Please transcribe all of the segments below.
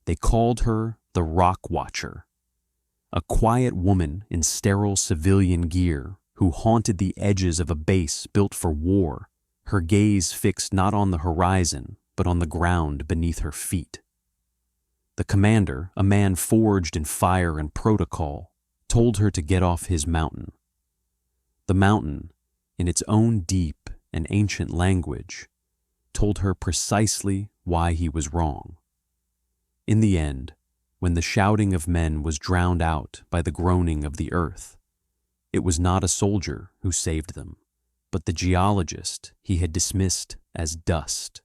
They called her the Rock Watcher, a quiet woman in sterile civilian gear who haunted the edges of a base built for war, her gaze fixed not on the horizon but on the ground beneath her feet. The commander, a man forged in fire and protocol, told her to get off his mountain. The mountain, in its own deep and ancient language, told her precisely why he was wrong. In the end, when the shouting of men was drowned out by the groaning of the earth, it was not a soldier who saved them, but the geologist he had dismissed as dust.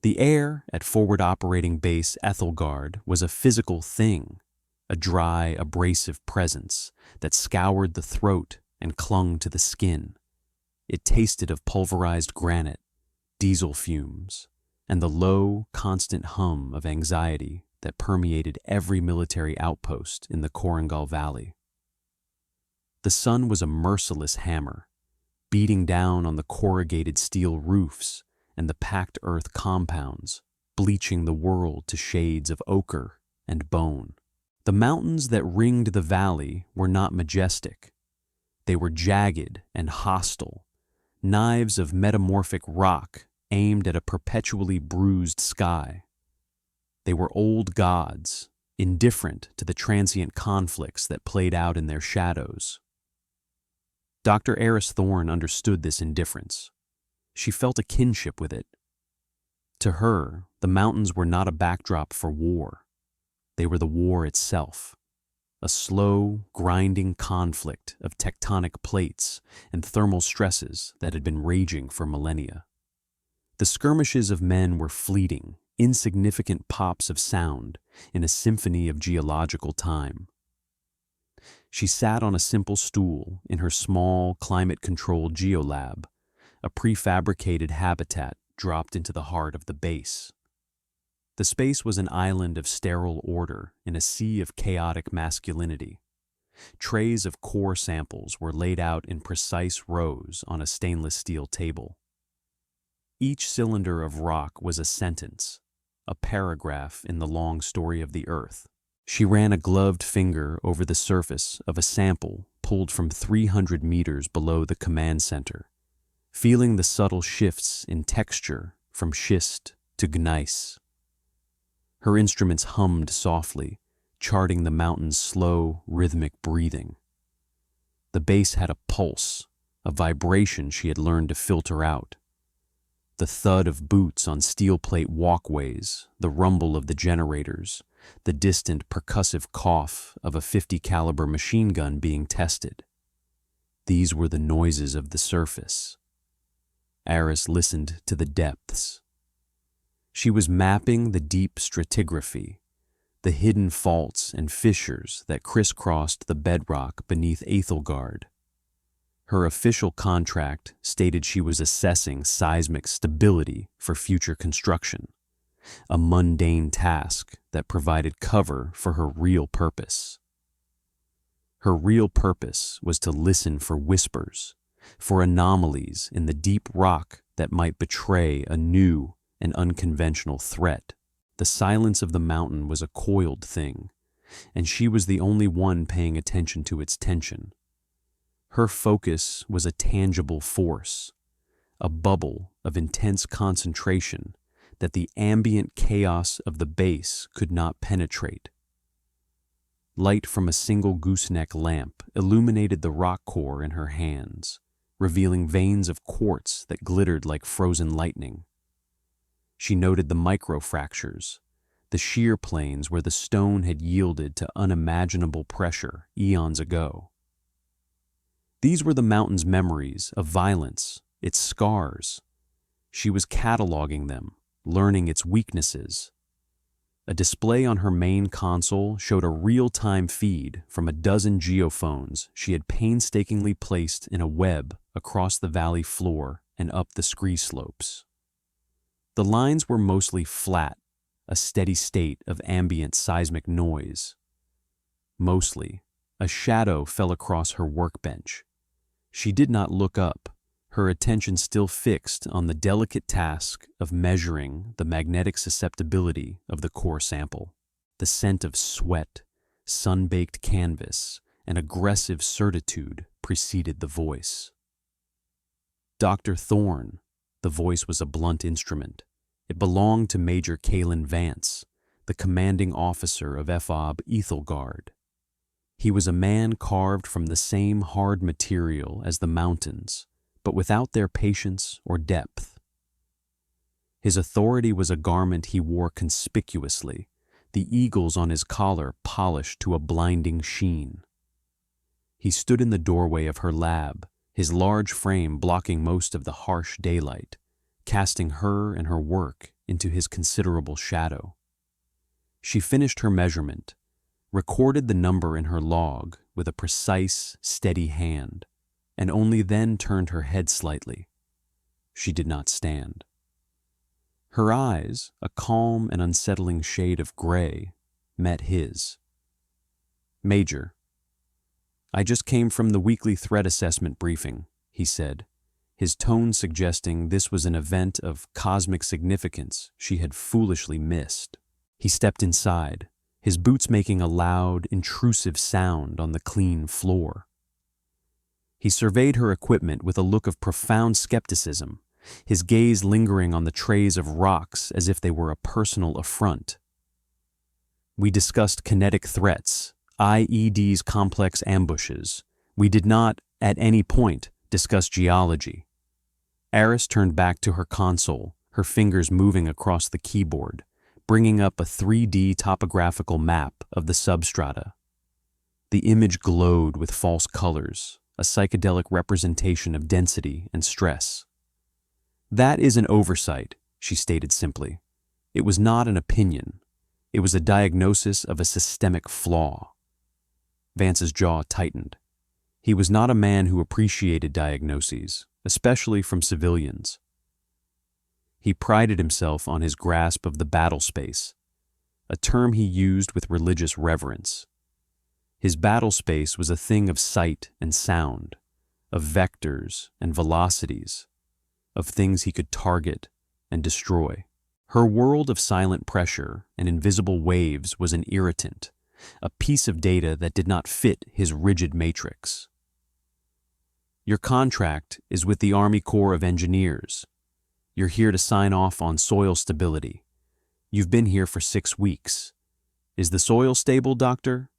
The air at Forward Operating Base Ethelgard was a physical thing, a dry, abrasive presence that scoured the throat and clung to the skin. It tasted of pulverized granite, diesel fumes, and the low, constant hum of anxiety that permeated every military outpost in the Korangal Valley. The sun was a merciless hammer, beating down on the corrugated steel roofs and the packed earth compounds, bleaching the world to shades of ochre and bone. The mountains that ringed the valley were not majestic. They were jagged and hostile, knives of metamorphic rock aimed at a perpetually bruised sky. They were old gods, indifferent to the transient conflicts that played out in their shadows. Dr. Eris Thorne understood this indifference. She felt a kinship with it. To her, the mountains were not a backdrop for war. They were the war itself, a slow, grinding conflict of tectonic plates and thermal stresses that had been raging for millennia. The skirmishes of men were fleeting, insignificant pops of sound in a symphony of geological time. She sat on a simple stool in her small, climate-controlled geolab, a prefabricated habitat dropped into the heart of the base. The space was an island of sterile order in a sea of chaotic masculinity. Trays of core samples were laid out in precise rows on a stainless steel table. Each cylinder of rock was a sentence, a paragraph in the long story of the Earth. She ran a gloved finger over the surface of a sample pulled from 300 meters below the command center, feeling the subtle shifts in texture from schist to gneiss. Her instruments hummed softly, charting the mountain's slow, rhythmic breathing. The base had a pulse, a vibration she had learned to filter out. The thud of boots on steel plate walkways, the rumble of the generators, the distant percussive cough of a .50 caliber machine gun being tested. These were the noises of the surface. Eris listened to the depths. She was mapping the deep stratigraphy, the hidden faults and fissures that crisscrossed the bedrock beneath Ethelgard. Her official contract stated she was assessing seismic stability for future construction, a mundane task that provided cover for her real purpose. Her real purpose was to listen for whispers, for anomalies in the deep rock that might betray a new and unconventional threat. The silence of the mountain was a coiled thing, and she was the only one paying attention to its tension. Her focus was a tangible force, a bubble of intense concentration that the ambient chaos of the base could not penetrate. Light from a single gooseneck lamp illuminated the rock core in her hands, revealing veins of quartz that glittered like frozen lightning. She noted the microfractures, the shear planes where the stone had yielded to unimaginable pressure eons ago. These were the mountain's memories of violence, its scars. She was cataloging them, learning its weaknesses. A display on her main console showed a real-time feed from a dozen geophones she had painstakingly placed in a web across the valley floor and up the scree slopes. The lines were mostly flat, a steady state of ambient seismic noise. Mostly, a shadow fell across her workbench. She did not look up, her attention still fixed on the delicate task of measuring the magnetic susceptibility of the core sample. The scent of sweat, sun-baked canvas, and aggressive certitude preceded the voice. Dr. Thorne. The voice was a blunt instrument. It belonged to Major Kalen Vance, the commanding officer of FOB Ethelgard. He was a man carved from the same hard material as the mountains, but without their patience or depth. His authority was a garment he wore conspicuously, the eagles on his collar polished to a blinding sheen. He stood in the doorway of her lab, his large frame blocking most of the harsh daylight, casting her and her work into his considerable shadow. She finished her measurement, recorded the number in her log with a precise, steady hand, and only then turned her head slightly. She did not stand. Her eyes, a calm and unsettling shade of gray, met his. "Major, I just came from the weekly threat assessment briefing," he said, his tone suggesting this was an event of cosmic significance she had foolishly missed. He stepped inside, his boots making a loud, intrusive sound on the clean floor. He surveyed her equipment with a look of profound skepticism, his gaze lingering on the trays of rocks as if they were a personal affront. "We discussed kinetic threats, IED's complex ambushes. We did not, at any point, discuss geology." Eris turned back to her console, her fingers moving across the keyboard, bringing up a 3D topographical map of the substrata. The image glowed with false colors, a psychedelic representation of density and stress. "That is an oversight," she stated simply. "It was not an opinion. It was a diagnosis of a systemic flaw." Vance's jaw tightened. He was not a man who appreciated diagnoses, especially from civilians. He prided himself on his grasp of the battle space, a term he used with religious reverence. His battle space was a thing of sight and sound, of vectors and velocities, of things he could target and destroy. Her world of silent pressure and invisible waves was an irritant, a piece of data that did not fit his rigid matrix. "Your contract is with the Army Corps of Engineers. You're here to sign off on soil stability. You've been here for 6 weeks. Is the soil stable, Doctor?"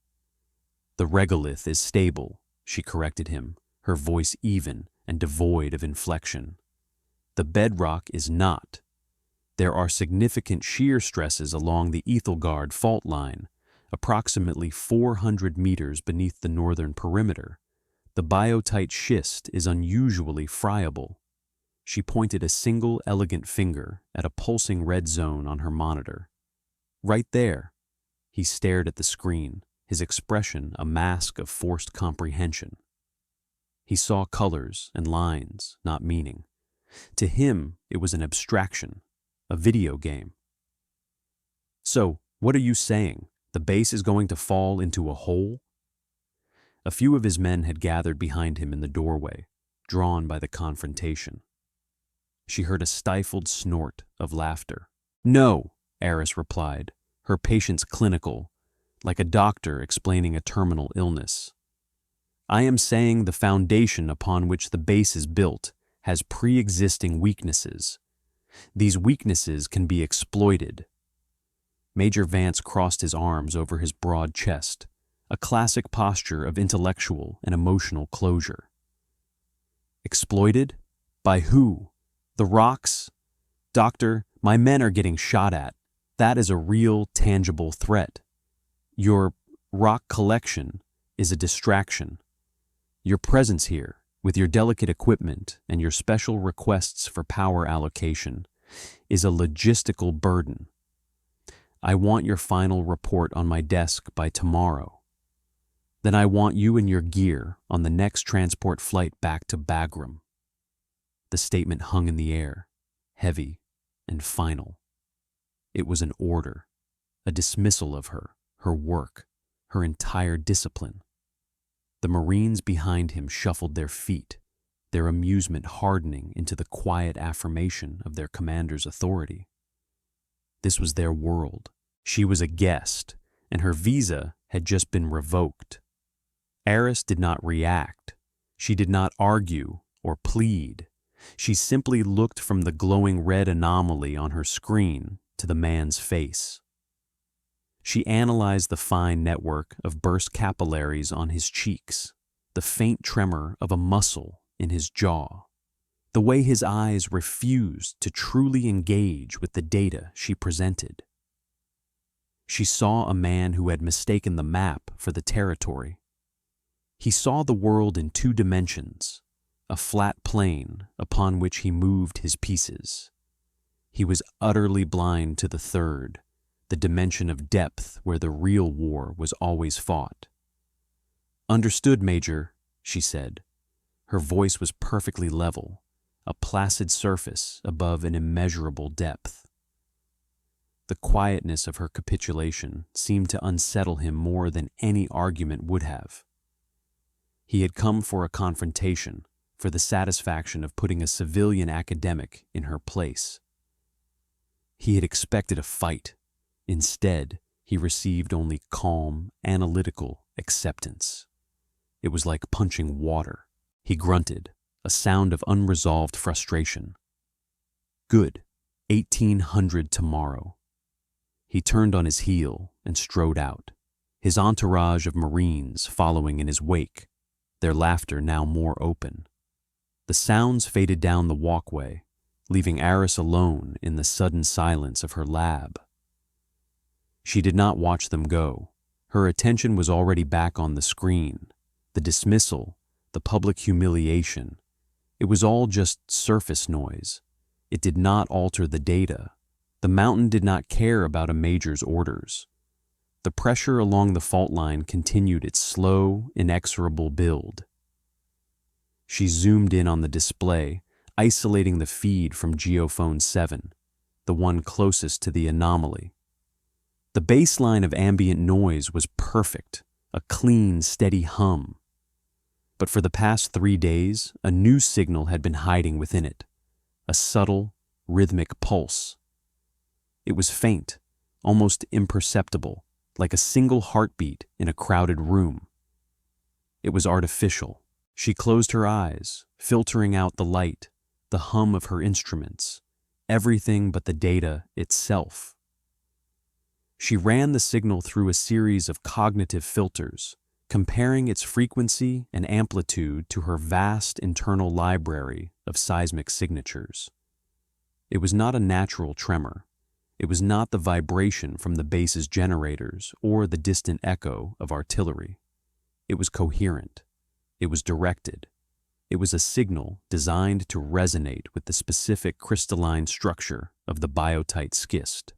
"The regolith is stable," she corrected him, her voice even and devoid of inflection. "The bedrock is not. There are significant shear stresses along the Ethelgard fault line, approximately 400 meters beneath the northern perimeter. The biotite schist is unusually friable." She pointed a single elegant finger at a pulsing red zone on her monitor. "Right there." He stared at the screen, his expression a mask of forced comprehension. He saw colors and lines, not meaning. To him, it was an abstraction, a video game. "So, what are you saying? The base is going to fall into a hole?" A few of his men had gathered behind him in the doorway, drawn by the confrontation. She heard a stifled snort of laughter. "No," Eris replied, her patience clinical, like a doctor explaining a terminal illness. "I am saying the foundation upon which the base is built has pre-existing weaknesses. These weaknesses can be exploited." Major Vance crossed his arms over his broad chest, a classic posture of intellectual and emotional closure. "Exploited? By who? The rocks? Doctor, my men are getting shot at. That is a real, tangible threat. Your rock collection is a distraction. Your presence here, with your delicate equipment and your special requests for power allocation, is a logistical burden. I want your final report on my desk by tomorrow. Then I want you and your gear on the next transport flight back to Bagram." The statement hung in the air, heavy and final. It was an order, a dismissal of her, her work, her entire discipline. The Marines behind him shuffled their feet, their amusement hardening into the quiet affirmation of their commander's authority. This was their world. She was a guest, and her visa had just been revoked. Eris did not react. She did not argue or plead. She simply looked from the glowing red anomaly on her screen to the man's face. She analyzed the fine network of burst capillaries on his cheeks, the faint tremor of a muscle in his jaw, the way his eyes refused to truly engage with the data she presented. She saw a man who had mistaken the map for the territory. He saw the world in two dimensions, a flat plane upon which he moved his pieces. He was utterly blind to the third, the dimension of depth where the real war was always fought. "Understood, Major," she said. Her voice was perfectly level, a placid surface above an immeasurable depth. The quietness of her capitulation seemed to unsettle him more than any argument would have. He had come for a confrontation, for the satisfaction of putting a civilian academic in her place. He had expected a fight. Instead, he received only calm, analytical acceptance. It was like punching water. He grunted, a sound of unresolved frustration. "Good. 1800 tomorrow." He turned on his heel and strode out, his entourage of Marines following in his wake, their laughter now more open. The sounds faded down the walkway, leaving Eris alone in the sudden silence of her lab. She did not watch them go. Her attention was already back on the screen. The dismissal, the public humiliation. It was all just surface noise. It did not alter the data. The mountain did not care about a major's orders. The pressure along the fault line continued its slow, inexorable build. She zoomed in on the display, isolating the feed from Geophone 7, the one closest to the anomaly. The baseline of ambient noise was perfect, a clean, steady hum. But for the past 3 days, a new signal had been hiding within it, a subtle, rhythmic pulse. It was faint, almost imperceptible, like a single heartbeat in a crowded room. It was artificial. She closed her eyes, filtering out the light, the hum of her instruments, everything but the data itself. She ran the signal through a series of cognitive filters, comparing its frequency and amplitude to her vast internal library of seismic signatures. It was not a natural tremor. It was not the vibration from the base's generators or the distant echo of artillery. It was coherent. It was directed. It was a signal designed to resonate with the specific crystalline structure of the biotite schist.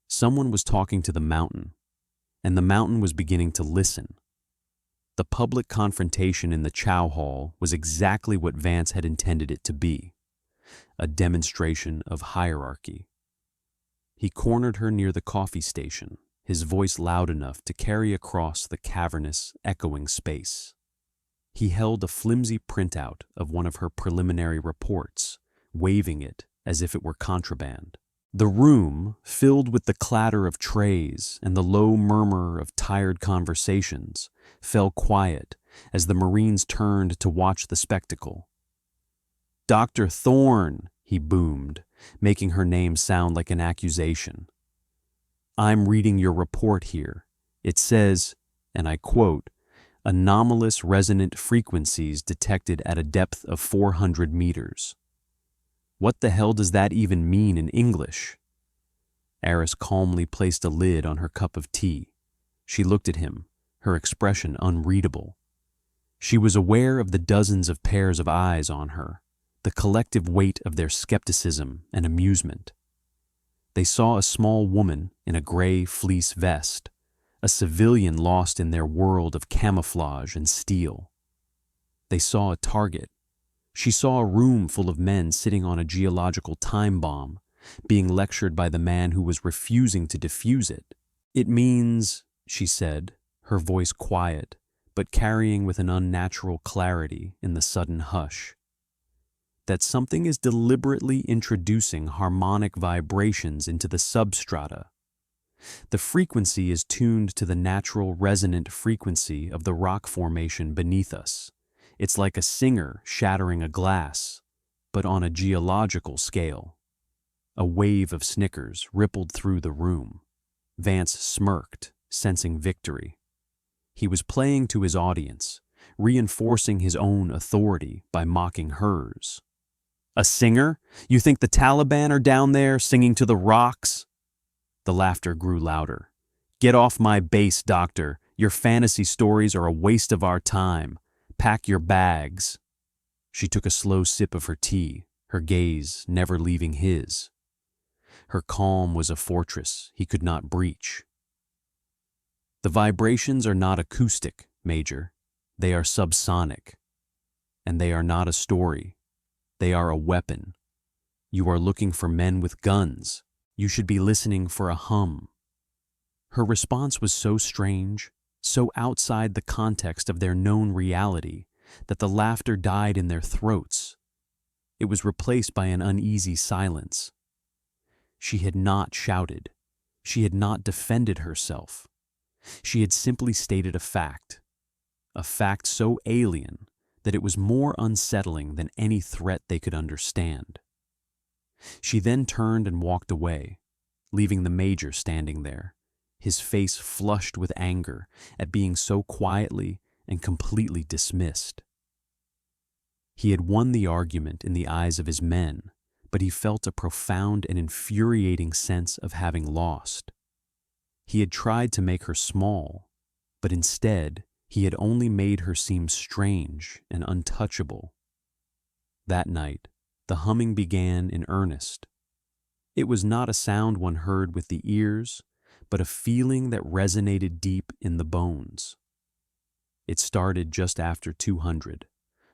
Someone was talking to the mountain, and the mountain was beginning to listen. The public confrontation in the Chow Hall was exactly what Vance had intended it to be, a demonstration of hierarchy. He cornered her near the coffee station, his voice loud enough to carry across the cavernous, echoing space. He held a flimsy printout of one of her preliminary reports, waving it as if it were contraband. The room, filled with the clatter of trays and the low murmur of tired conversations, fell quiet as the Marines turned to watch the spectacle. "Dr. Thorne," he boomed, making her name sound like an accusation. "I'm reading your report here. It says, and I quote, 'anomalous resonant frequencies detected at a depth of 400 meters. What the hell does that even mean in English?" Eris calmly placed a lid on her cup of tea. She looked at him, her expression unreadable. She was aware of the dozens of pairs of eyes on her, the collective weight of their skepticism and amusement. They saw a small woman in a gray fleece vest, a civilian lost in their world of camouflage and steel. They saw a target. She saw a room full of men sitting on a geological time bomb, being lectured by the man who was refusing to defuse it. "It means," she said, her voice quiet, but carrying with an unnatural clarity in the sudden hush. That something is deliberately introducing harmonic vibrations into the substrata. The frequency is tuned to the natural resonant frequency of the rock formation beneath us. It's like a singer shattering a glass, but on a geological scale. A wave of snickers rippled through the room. Vance smirked, sensing victory. He was playing to his audience, reinforcing his own authority by mocking hers. A singer? You think the Taliban are down there singing to the rocks? The laughter grew louder. Get off my base, doctor. Your fantasy stories are a waste of our time. Pack your bags. She took a slow sip of her tea, her gaze never leaving his. Her calm was a fortress he could not breach. The vibrations are not acoustic, Major. They are subsonic. And they are not a story. They are a weapon. You are looking for men with guns. You should be listening for a hum. Her response was so strange, so outside the context of their known reality, that the laughter died in their throats. It was replaced by an uneasy silence. She had not shouted. She had not defended herself. She had simply stated a fact so alien that it was more unsettling than any threat they could understand. She then turned and walked away, leaving the Major standing there, his face flushed with anger at being so quietly and completely dismissed. He had won the argument in the eyes of his men, but he felt a profound and infuriating sense of having lost. He had tried to make her small, but instead he had only made her seem strange and untouchable. That night, the humming began in earnest. It was not a sound one heard with the ears, but a feeling that resonated deep in the bones. It started just after 200,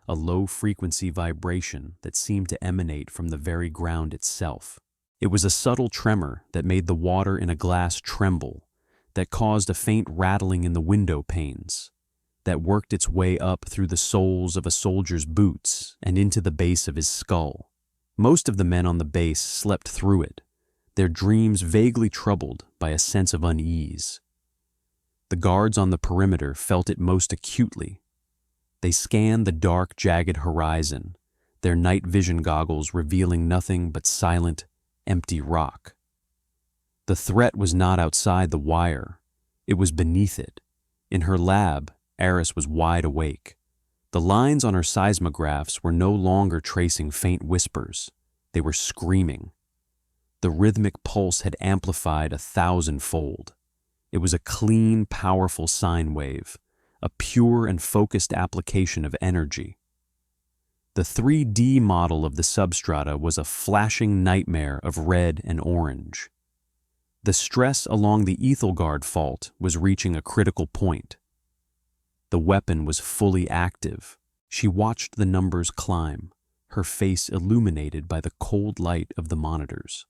a low-frequency vibration that seemed to emanate from the very ground itself. It was a subtle tremor that made the water in a glass tremble, that caused a faint rattling in the window panes, that worked its way up through the soles of a soldier's boots and into the base of his skull. Most of the men on the base slept through it, their dreams vaguely troubled by a sense of unease. The guards on the perimeter felt it most acutely. They scanned the dark, jagged horizon, their night vision goggles revealing nothing but silent, empty rock. The threat was not outside the wire. It was beneath it. In her lab, Eris was wide awake. The lines on her seismographs were no longer tracing faint whispers. They were screaming. The rhythmic pulse had amplified 1,000-fold. It was a clean, powerful sine wave, a pure and focused application of energy. The 3D model of the substrata was a flashing nightmare of red and orange. The stress along the Ethelgard fault was reaching a critical point. The weapon was fully active. She watched the numbers climb, her face illuminated by the cold light of the monitors.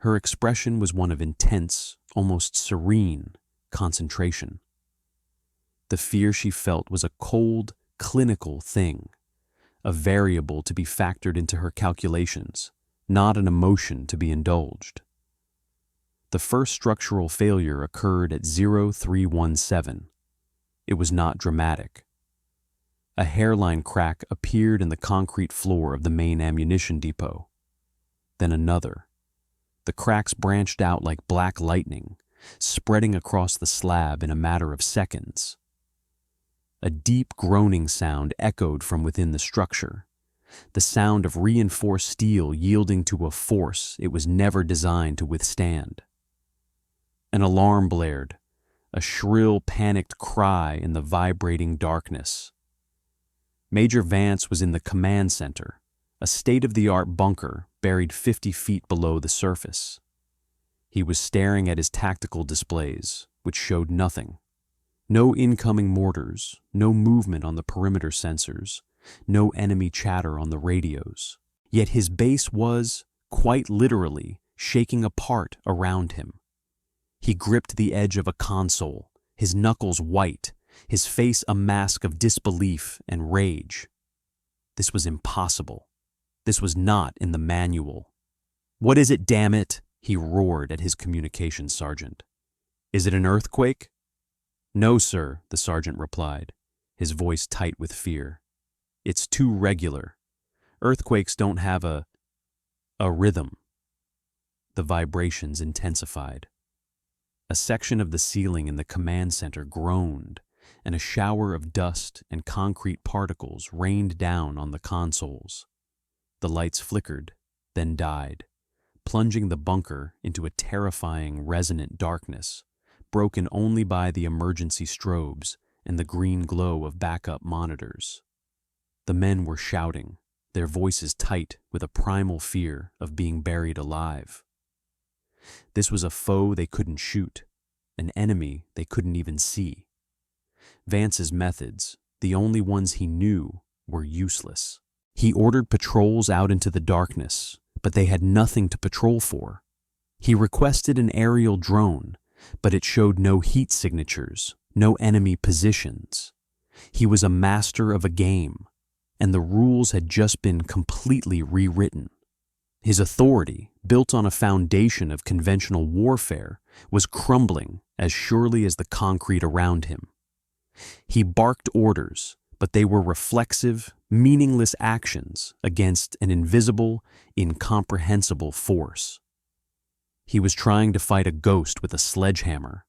Her expression was one of intense, almost serene, concentration. The fear she felt was a cold, clinical thing, a variable to be factored into her calculations, not an emotion to be indulged. The first structural failure occurred at 0317. It was not dramatic. A hairline crack appeared in the concrete floor of the main ammunition depot. Then another. The cracks branched out like black lightning, spreading across the slab in a matter of seconds. A deep groaning sound echoed from within the structure, the sound of reinforced steel yielding to a force it was never designed to withstand. An alarm blared, a shrill, panicked cry in the vibrating darkness. Major Vance was in the command center, a state-of-the-art bunker buried 50 feet below the surface. He was staring at his tactical displays, which showed nothing. No incoming mortars, no movement on the perimeter sensors, no enemy chatter on the radios. Yet his base was, quite literally, shaking apart around him. He gripped the edge of a console, his knuckles white, his face a mask of disbelief and rage. This was impossible. This was not in the manual. "What is it, damn it?" he roared at his communications sergeant. "Is it an earthquake?" "No, sir," the sergeant replied, his voice tight with fear. "It's too regular. Earthquakes don't have a rhythm." The vibrations intensified. A section of the ceiling in the command center groaned, and a shower of dust and concrete particles rained down on the consoles. The lights flickered, then died, plunging the bunker into a terrifying, resonant darkness, broken only by the emergency strobes and the green glow of backup monitors. The men were shouting, their voices tight with a primal fear of being buried alive. This was a foe they couldn't shoot, an enemy they couldn't even see. Vance's methods, the only ones he knew, were useless. He ordered patrols out into the darkness, but they had nothing to patrol for. He requested an aerial drone, but it showed no heat signatures, no enemy positions. He was a master of a game, and the rules had just been completely rewritten. His authority, built on a foundation of conventional warfare, was crumbling as surely as the concrete around him. He barked orders, but they were reflexive, meaningless actions against an invisible, incomprehensible force. He was trying to fight a ghost with a sledgehammer.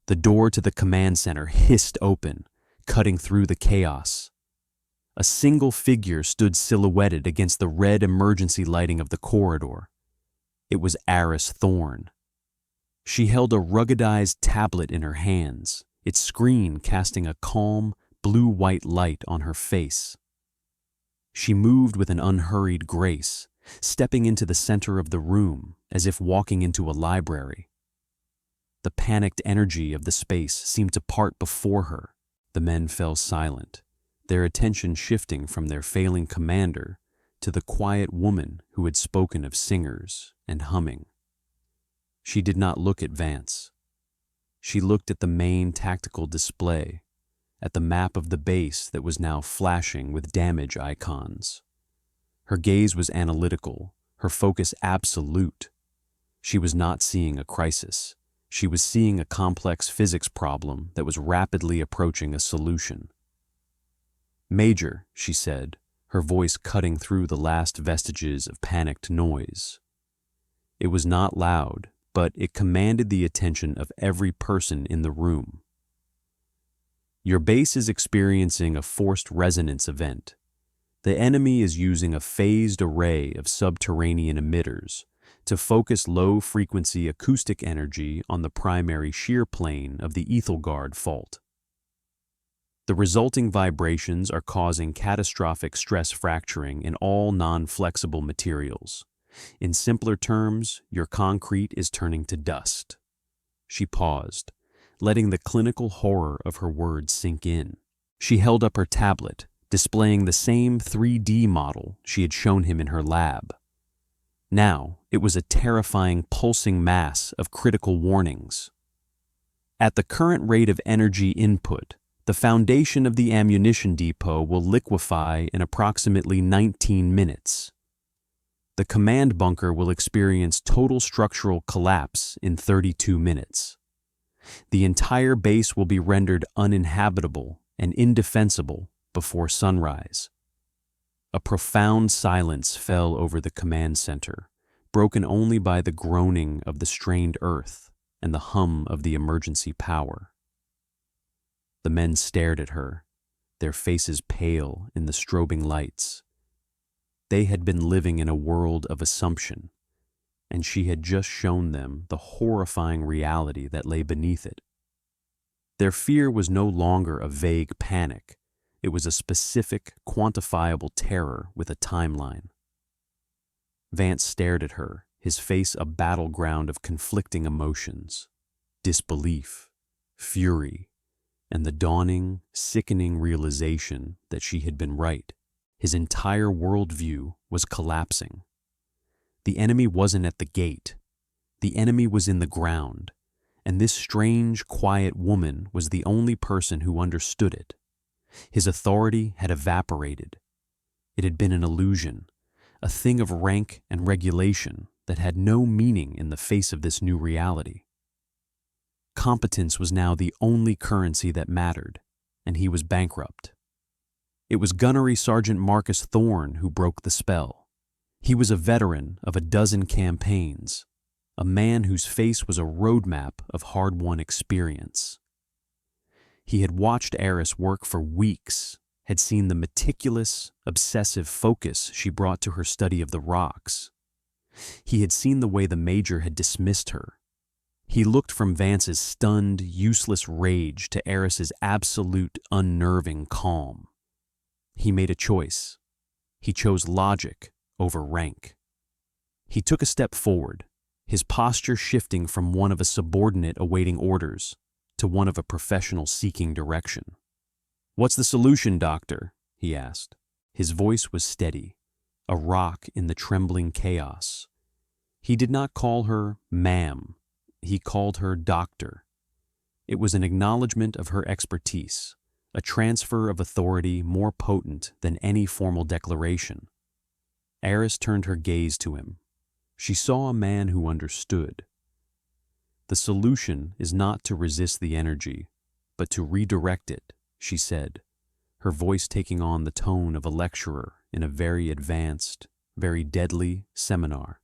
The door to the command center hissed open, cutting through the chaos. A single figure stood silhouetted against the red emergency lighting of the corridor. It was Aris Thorne. She held a ruggedized tablet in her hands, its screen casting a calm, blue-white light on her face. She moved with an unhurried grace, stepping into the center of the room as if walking into a library. The panicked energy of the space seemed to part before her. The men fell silent, their attention shifting from their failing commander to the quiet woman who had spoken of singers and humming. She did not look at Vance. She looked at the main tactical display, at the map of the base that was now flashing with damage icons. Her gaze was analytical, her focus absolute. She was not seeing a crisis. She was seeing a complex physics problem that was rapidly approaching a solution. "Major," she said, her voice cutting through the last vestiges of panicked noise. It was not loud, but it commanded the attention of every person in the room. "Your base is experiencing a forced resonance event. The enemy is using a phased array of subterranean emitters to focus low-frequency acoustic energy on the primary shear plane of the Ethelgard fault. The resulting vibrations are causing catastrophic stress fracturing in all non-flexible materials. In simpler terms, your concrete is turning to dust." She paused, letting the clinical horror of her words sink in. She held up her tablet, displaying the same 3D model she had shown him in her lab. Now, it was a terrifying pulsing mass of critical warnings. "At the current rate of energy input, the foundation of the ammunition depot will liquefy in approximately 19 minutes. The command bunker will experience total structural collapse in 32 minutes. The entire base will be rendered uninhabitable and indefensible before sunrise." A profound silence fell over the command center, broken only by the groaning of the strained earth and the hum of the emergency power. The men stared at her, their faces pale in the strobing lights. They had been living in a world of assumption, and she had just shown them the horrifying reality that lay beneath it. Their fear was no longer a vague panic. It was a specific, quantifiable terror with a timeline. Vance stared at her, his face a battleground of conflicting emotions: disbelief, fury, and the dawning, sickening realization that she had been right. His entire worldview was collapsing. The enemy wasn't at the gate. The enemy was in the ground, and this strange, quiet woman was the only person who understood it. His authority had evaporated. It had been an illusion, a thing of rank and regulation that had no meaning in the face of this new reality. Competence was now the only currency that mattered, and he was bankrupt. It was Gunnery Sergeant Marcus Thorne who broke the spell. He was a veteran of a dozen campaigns, a man whose face was a roadmap of hard-won experience. He had watched Eris work for weeks, had seen the meticulous, obsessive focus she brought to her study of the rocks. He had seen the way the Major had dismissed her. He looked from Vance's stunned, useless rage to Eris's absolute, unnerving calm. He made a choice. He chose logic over rank. He took a step forward, his posture shifting from one of a subordinate awaiting orders to one of a professional seeking direction. "What's the solution, Doctor?" he asked. His voice was steady, a rock in the trembling chaos. He did not call her ma'am. He called her doctor. It was an acknowledgement of her expertise, a transfer of authority more potent than any formal declaration. Eris turned her gaze to him. She saw a man who understood. "The solution is not to resist the energy, but to redirect it," she said, her voice taking on the tone of a lecturer in a very advanced, very deadly seminar.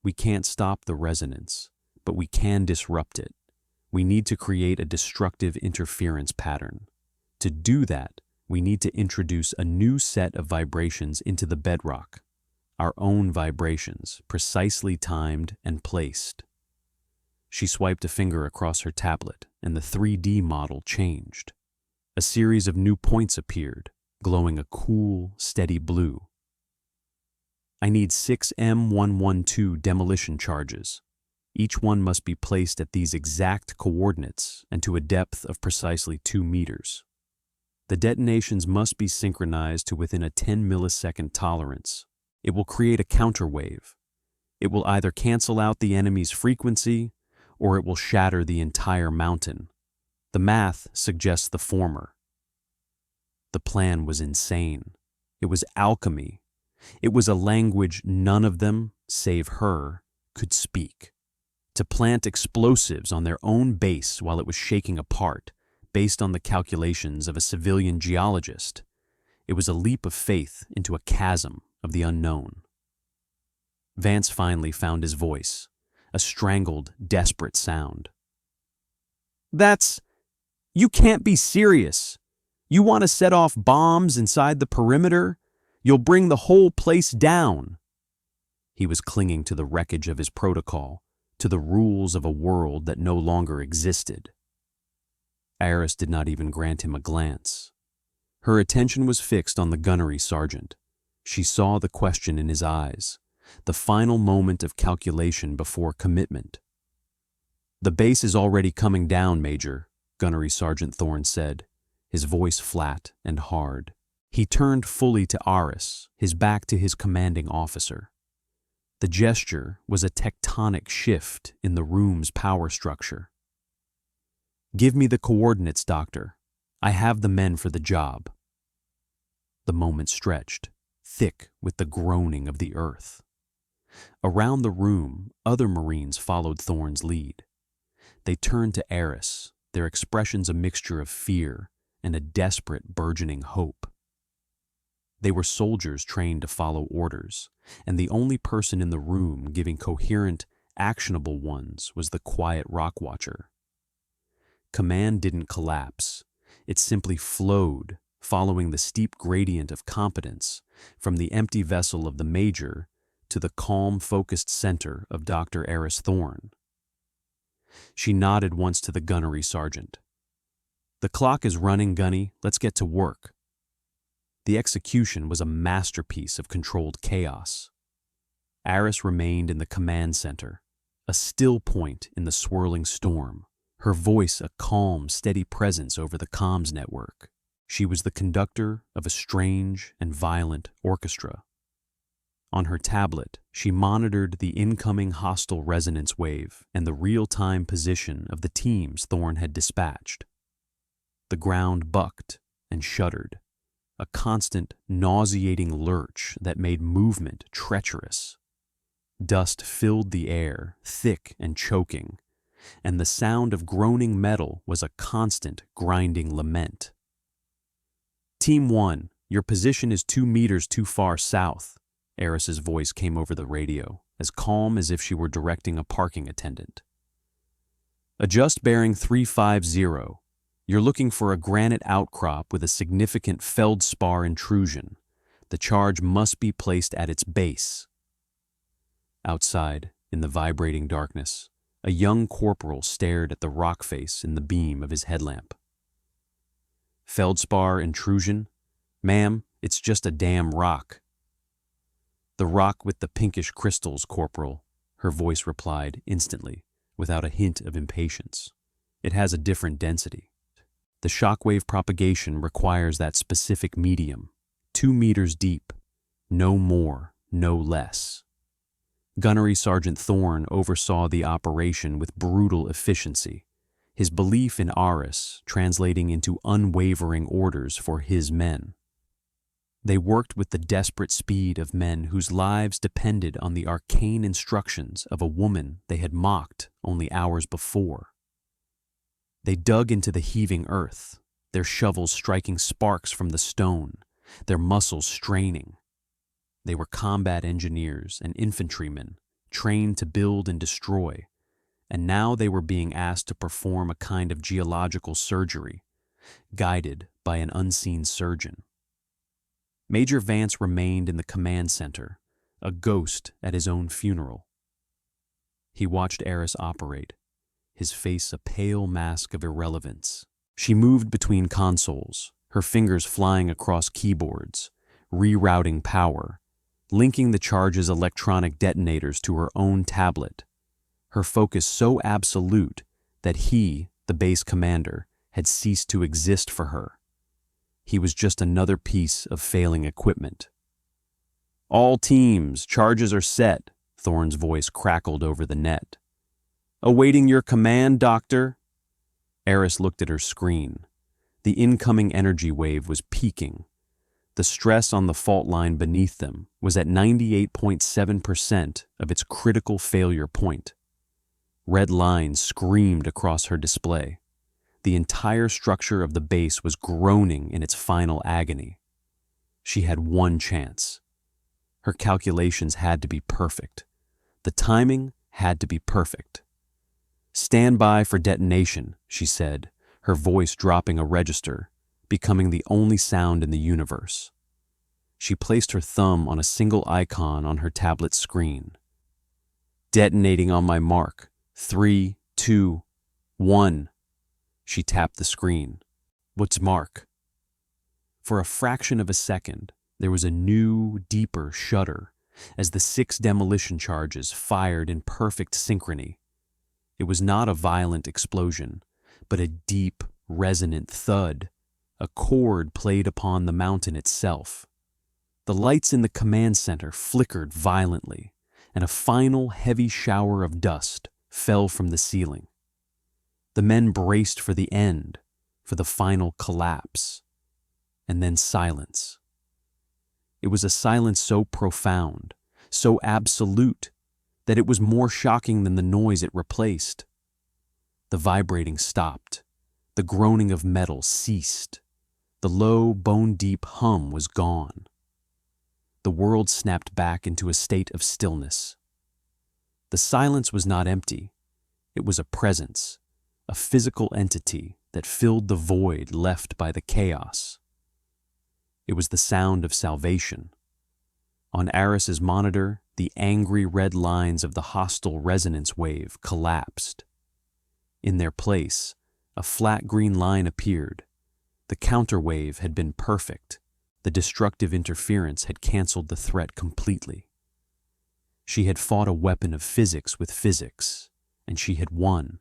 "We can't stop the resonance, but we can disrupt it. We need to create a destructive interference pattern. To do that, we need to introduce a new set of vibrations into the bedrock, our own vibrations, precisely timed and placed." She swiped a finger across her tablet, and the 3D model changed. A series of new points appeared, glowing a cool, steady blue. "I need 6 M112 demolition charges. Each one must be placed at these exact coordinates and to a depth of precisely 2 meters. The detonations must be synchronized to within a 10 millisecond tolerance. It will create a counterwave. It will either cancel out the enemy's frequency or it will shatter the entire mountain. The math suggests the former." The plan was insane. It was alchemy. It was a language none of them, save her, could speak. To plant explosives on their own base while it was shaking apart, based on the calculations of a civilian geologist, it was a leap of faith into a chasm of the unknown. Vance finally found his voice, a strangled, desperate sound. You can't be serious. You want to set off bombs inside the perimeter? You'll bring the whole place down." He was clinging to the wreckage of his protocol, to the rules of a world that no longer existed. Eris did not even grant him a glance. Her attention was fixed on the gunnery sergeant. She saw the question in his eyes, the final moment of calculation before commitment. "The base is already coming down, Major," Gunnery Sergeant Thorne said, his voice flat and hard. He turned fully to Eris, his back to his commanding officer. The gesture was a tectonic shift in the room's power structure. "Give me the coordinates, Doctor. I have the men for the job." The moment stretched, thick with the groaning of the earth. Around the room, other Marines followed Thorne's lead. They turned to Eris, their expressions a mixture of fear and a desperate, burgeoning hope. They were soldiers trained to follow orders, and the only person in the room giving coherent, actionable ones was the quiet rock watcher. Command didn't collapse. It simply flowed, following the steep gradient of competence from the empty vessel of the Major to the calm, focused center of Dr. Eris Thorne. She nodded once to the gunnery sergeant. "The clock is running, Gunny. Let's get to work." The execution was a masterpiece of controlled chaos. Eris remained in the command center, a still point in the swirling storm, her voice a calm, steady presence over the comms network. She was the conductor of a strange and violent orchestra. On her tablet, she monitored the incoming hostile resonance wave and the real-time position of the teams Thorn had dispatched. The ground bucked and shuddered, a constant, nauseating lurch that made movement treacherous. Dust filled the air, thick and choking, and the sound of groaning metal was a constant, grinding lament. Team 1, your position is 2 meters too far south, Eris's voice came over the radio, as calm as if she were directing a parking attendant. Adjust bearing 350. You're looking for a granite outcrop with a significant feldspar intrusion. The charge must be placed at its base. Outside, in the vibrating darkness, a young corporal stared at the rock face in the beam of his headlamp. Feldspar intrusion? Ma'am, it's just a damn rock. The rock with the pinkish crystals, Corporal, her voice replied instantly, without a hint of impatience. It has a different density. The shockwave propagation requires that specific medium, 2 meters deep, no more, no less. Gunnery Sergeant Thorn oversaw the operation with brutal efficiency, his belief in Aris translating into unwavering orders for his men. They worked with the desperate speed of men whose lives depended on the arcane instructions of a woman they had mocked only hours before. They dug into the heaving earth, their shovels striking sparks from the stone, their muscles straining. They were combat engineers and infantrymen, trained to build and destroy, and now they were being asked to perform a kind of geological surgery, guided by an unseen surgeon. Major Vance remained in the command center, a ghost at his own funeral. He watched Eris operate, his face a pale mask of irrelevance. She moved between consoles, her fingers flying across keyboards, rerouting power, linking the charge's electronic detonators to her own tablet, her focus so absolute that he, the base commander, had ceased to exist for her. He was just another piece of failing equipment. All teams, charges are set, Thorn's voice crackled over the net. Awaiting your command, Doctor? Eris looked at her screen. The incoming energy wave was peaking. The stress on the fault line beneath them was at 98.7% of its critical failure point. Red lines screamed across her display. The entire structure of the base was groaning in its final agony. She had one chance. Her calculations had to be perfect. The timing had to be perfect. Stand by for detonation, she said, her voice dropping a register, becoming the only sound in the universe. She placed her thumb on a single icon on her tablet screen. Detonating on my mark. 3, 2, 1. She tapped the screen. What's mark? For a fraction of a second, there was a new, deeper shudder as the 6 demolition charges fired in perfect synchrony. It was not a violent explosion, but a deep, resonant thud, a chord played upon the mountain itself. The lights in the command center flickered violently, and a final heavy shower of dust fell from the ceiling. The men braced for the end, for the final collapse, and then silence. It was a silence so profound, so absolute, that it was more shocking than the noise it replaced. The vibrating stopped. The groaning of metal ceased. The low, bone-deep hum was gone. The world snapped back into a state of stillness. The silence was not empty. It was a presence, a physical entity that filled the void left by the chaos. It was the sound of salvation. On Aris's monitor, the angry red lines of the hostile resonance wave collapsed. In their place, a flat green line appeared. The counterwave had been perfect. The destructive interference had canceled the threat completely. She had fought a weapon of physics with physics, and she had won.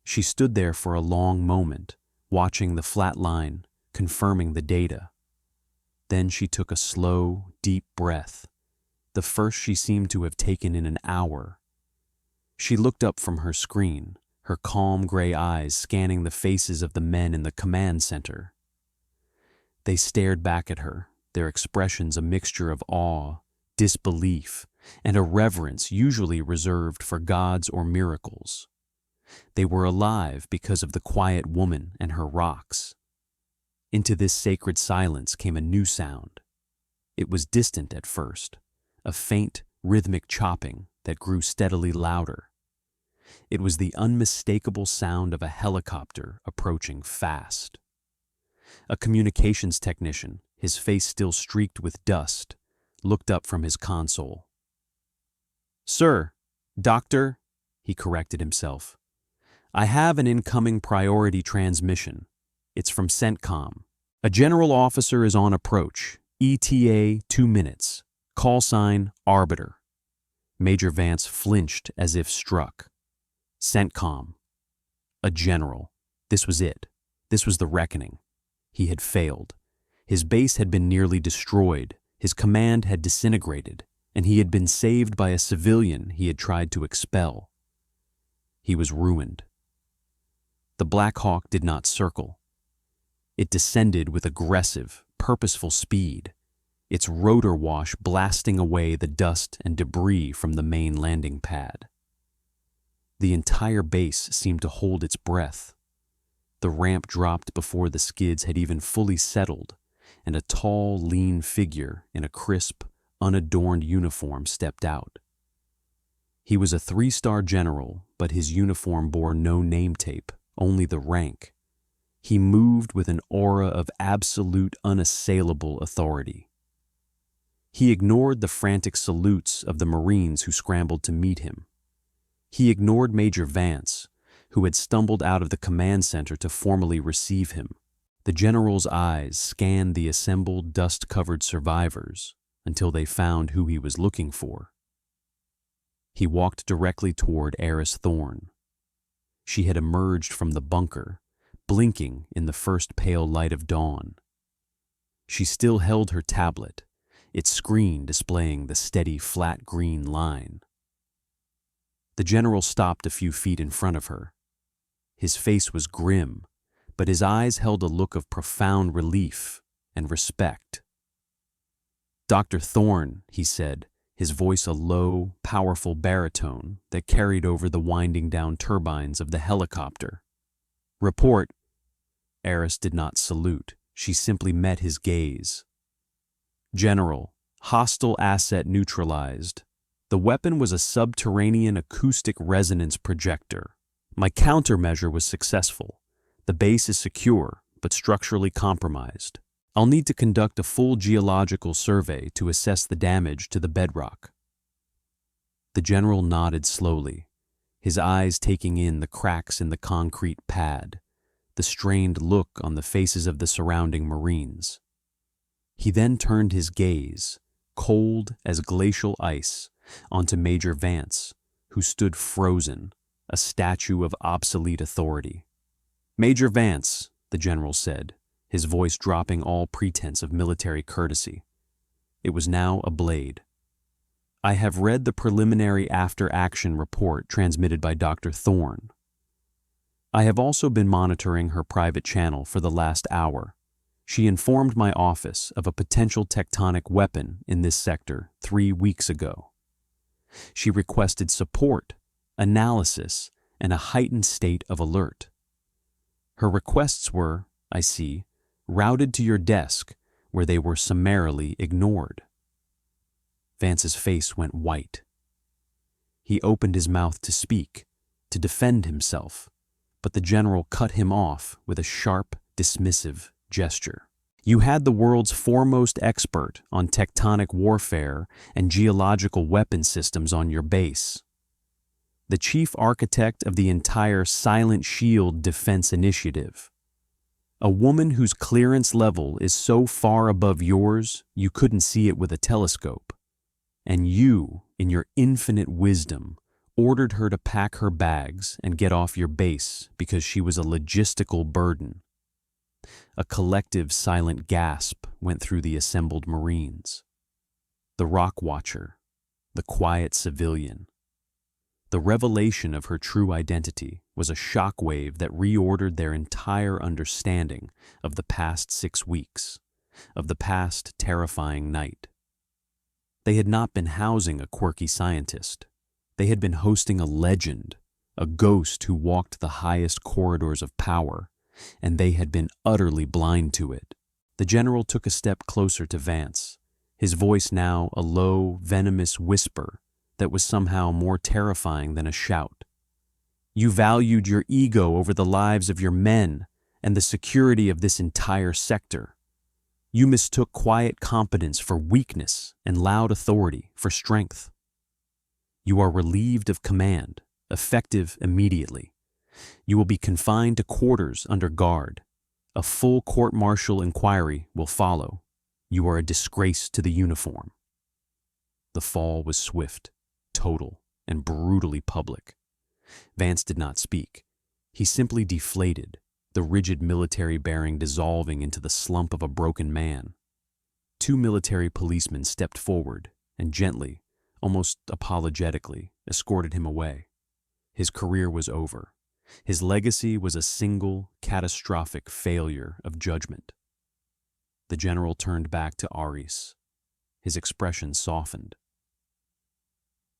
She stood there for a long moment, watching the flat line, confirming the data. Then she took a slow, deep breath the first she seemed to have taken in an hour. She looked up from her screen, her calm gray eyes scanning the faces of the men in the command center. They stared back at her, their expressions a mixture of awe, disbelief, and a reverence usually reserved for gods or miracles. They were alive because of the quiet woman and her rocks. Into this sacred silence came a new sound. It was distant at first, a faint, rhythmic chopping that grew steadily louder. It was the unmistakable sound of a helicopter approaching fast. A communications technician, his face still streaked with dust, looked up from his console. "Sir, Doctor," he corrected himself. "I have an incoming priority transmission. It's from CENTCOM. A general officer is on approach. ETA 2 minutes. Call sign Arbiter." Major Vance flinched as if struck. CENTCOM. A general. This was it. This was the reckoning. He had failed. His base had been nearly destroyed. His command had disintegrated, and he had been saved by a civilian he had tried to expel. He was ruined. The Blackhawk did not circle. It descended with aggressive, purposeful speed, its rotor wash blasting away the dust and debris from the main landing pad. The entire base seemed to hold its breath. The ramp dropped before the skids had even fully settled, and a tall, lean figure in a crisp, unadorned uniform stepped out. He was a 3-star general, but his uniform bore no name tape, only the rank. He moved with an aura of absolute, unassailable authority. He ignored the frantic salutes of the Marines who scrambled to meet him. He ignored Major Vance, who had stumbled out of the command center to formally receive him. The general's eyes scanned the assembled, dust-covered survivors until they found who he was looking for. He walked directly toward Eris Thorne. She had emerged from the bunker, blinking in the first pale light of dawn. She still held her tablet, its screen displaying the steady, flat green line. The general stopped a few feet in front of her. His face was grim, but his eyes held a look of profound relief and respect. "Dr. Thorne," he said, his voice a low, powerful baritone that carried over the winding down turbines of the helicopter. "Report." Eris did not salute. She simply met his gaze. "General, hostile asset neutralized. The weapon was a subterranean acoustic resonance projector. My countermeasure was successful. The base is secure, but structurally compromised. I'll need to conduct a full geological survey to assess the damage to the bedrock." The general nodded slowly, his eyes taking in the cracks in the concrete pad, the strained look on the faces of the surrounding Marines. He then turned his gaze, cold as glacial ice, onto Major Vance, who stood frozen, a statue of obsolete authority. "Major Vance," the general said, his voice dropping all pretense of military courtesy. It was now a blade. "I have read the preliminary after-action report transmitted by Dr. Thorne. I have also been monitoring her private channel for the last hour. She informed my office of a potential tectonic weapon in this sector 3 weeks ago. She requested support, analysis, and a heightened state of alert. Her requests were, I see, routed to your desk, where they were summarily ignored." Vance's face went white. He opened his mouth to speak, to defend himself, but the general cut him off with a sharp, dismissive gesture. "You had the world's foremost expert on tectonic warfare and geological weapon systems on your base. The chief architect of the entire Silent Shield Defense Initiative. A woman whose clearance level is so far above yours you couldn't see it with a telescope. And you, in your infinite wisdom, ordered her to pack her bags and get off your base because she was a logistical burden." A collective silent gasp went through the assembled Marines. The Rock Watcher, the quiet civilian. The revelation of her true identity was a shockwave that reordered their entire understanding of the past 6 weeks, of the past terrifying night. They had not been housing a quirky scientist. They had been hosting a legend, a ghost who walked the highest corridors of power, and they had been utterly blind to it. The general took a step closer to Vance, his voice now a low, venomous whisper that was somehow more terrifying than a shout. You valued your ego over the lives of your men and the security of this entire sector. You mistook quiet competence for weakness and loud authority for strength. You are relieved of command, effective immediately. You will be confined to quarters under guard. A full court-martial inquiry will follow. You are a disgrace to the uniform. The fall was swift, total, and brutally public. Vance did not speak. He simply deflated, the rigid military bearing dissolving into the slump of a broken man. 2 military policemen stepped forward and gently, almost apologetically, escorted him away. His career was over. His legacy was a single, catastrophic failure of judgment. The general turned back to Aris. His expression softened.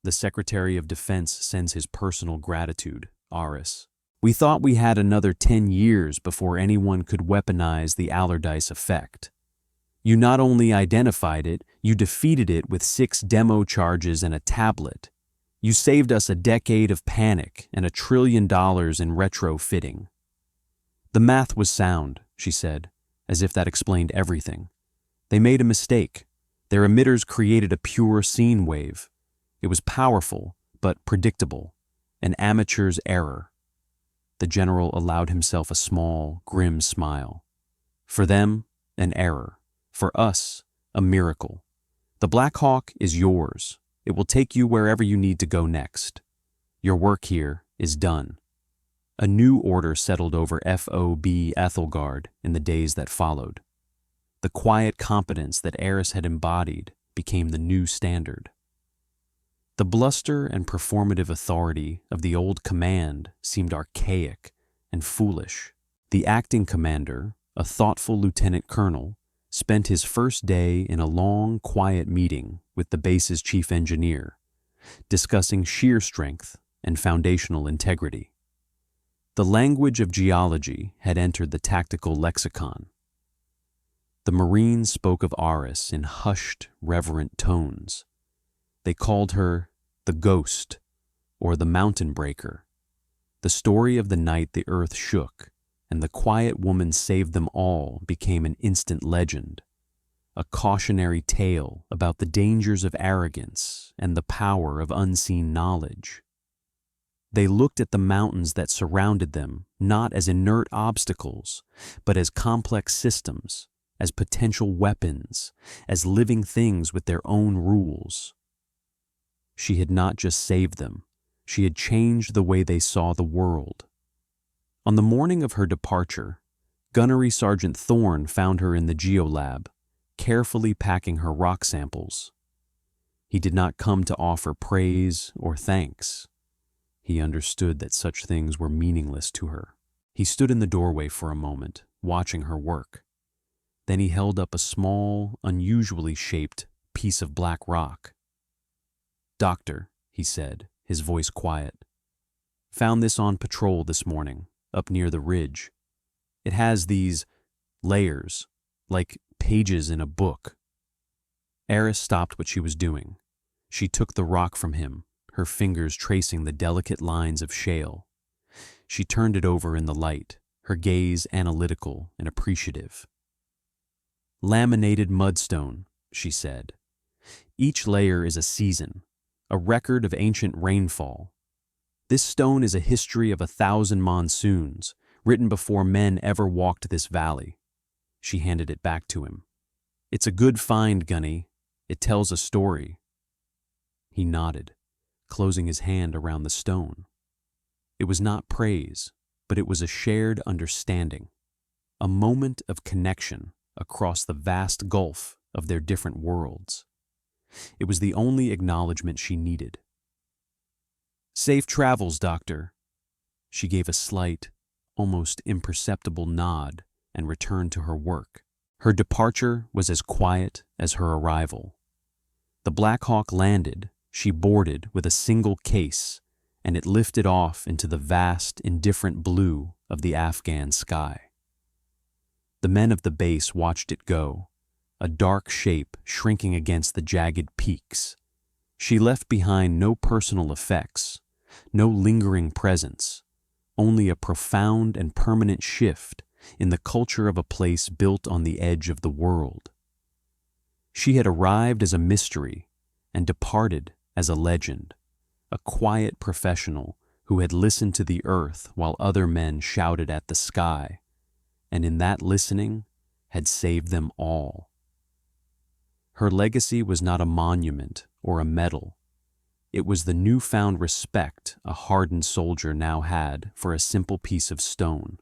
The Secretary of Defense sends his personal gratitude, Aris. We thought we had another 10 years before anyone could weaponize the Allardyce effect. You not only identified it, you defeated it with 6 demo charges and a tablet. You saved us a decade of panic and $1 trillion in retrofitting. The math was sound, she said, as if that explained everything. They made a mistake. Their emitters created a pure sine wave. It was powerful, but predictable, an amateur's error. The general allowed himself a small, grim smile. For them, an error. For us, a miracle. The Blackhawk is yours. It will take you wherever you need to go next. Your work here is done. A new order settled over FOB Ethelgard in the days that followed. The quiet competence that Eris had embodied became the new standard. The bluster and performative authority of the old command seemed archaic and foolish. The acting commander, a thoughtful lieutenant colonel, spent his first day in a long, quiet meeting with the base's chief engineer, discussing shear strength and foundational integrity. The language of geology had entered the tactical lexicon. The Marines spoke of Aris in hushed, reverent tones. They called her the Ghost or the Mountain Breaker, the story of the night the earth shook and the quiet woman saved them all became an instant legend, a cautionary tale about the dangers of arrogance and the power of unseen knowledge. They looked at the mountains that surrounded them not as inert obstacles, but as complex systems, as potential weapons, as living things with their own rules. She had not just saved them, she had changed the way they saw the world. On the morning of her departure, Gunnery Sergeant Thorne found her in the geolab, carefully packing her rock samples. He did not come to offer praise or thanks. He understood that such things were meaningless to her. He stood in the doorway for a moment, watching her work. Then he held up a small, unusually shaped piece of black rock. "Doctor," he said, his voice quiet, "found this on patrol this morning, up near the ridge. It has these layers, like pages in a book." Eris stopped what she was doing. She took the rock from him, her fingers tracing the delicate lines of shale. She turned it over in the light, her gaze analytical and appreciative. "Laminated mudstone," she said. "Each layer is a season, a record of ancient rainfall. This stone is a history of 1,000 monsoons, written before men ever walked this valley." She handed it back to him. "It's a good find, Gunny. It tells a story." He nodded, closing his hand around the stone. It was not praise, but it was a shared understanding, a moment of connection across the vast gulf of their different worlds. It was the only acknowledgement she needed. "Safe travels, Doctor." She gave a slight, almost imperceptible nod and returned to her work. Her departure was as quiet as her arrival. The Blackhawk landed, she boarded with a single case, and it lifted off into the vast, indifferent blue of the Afghan sky. The men of the base watched it go, a dark shape shrinking against the jagged peaks. She left behind no personal effects, no lingering presence, only a profound and permanent shift in the culture of a place built on the edge of the world. She had arrived as a mystery and departed as a legend, a quiet professional who had listened to the earth while other men shouted at the sky, and in that listening had saved them all. Her legacy was not a monument or a medal. It was the newfound respect a hardened soldier now had for a simple piece of stone.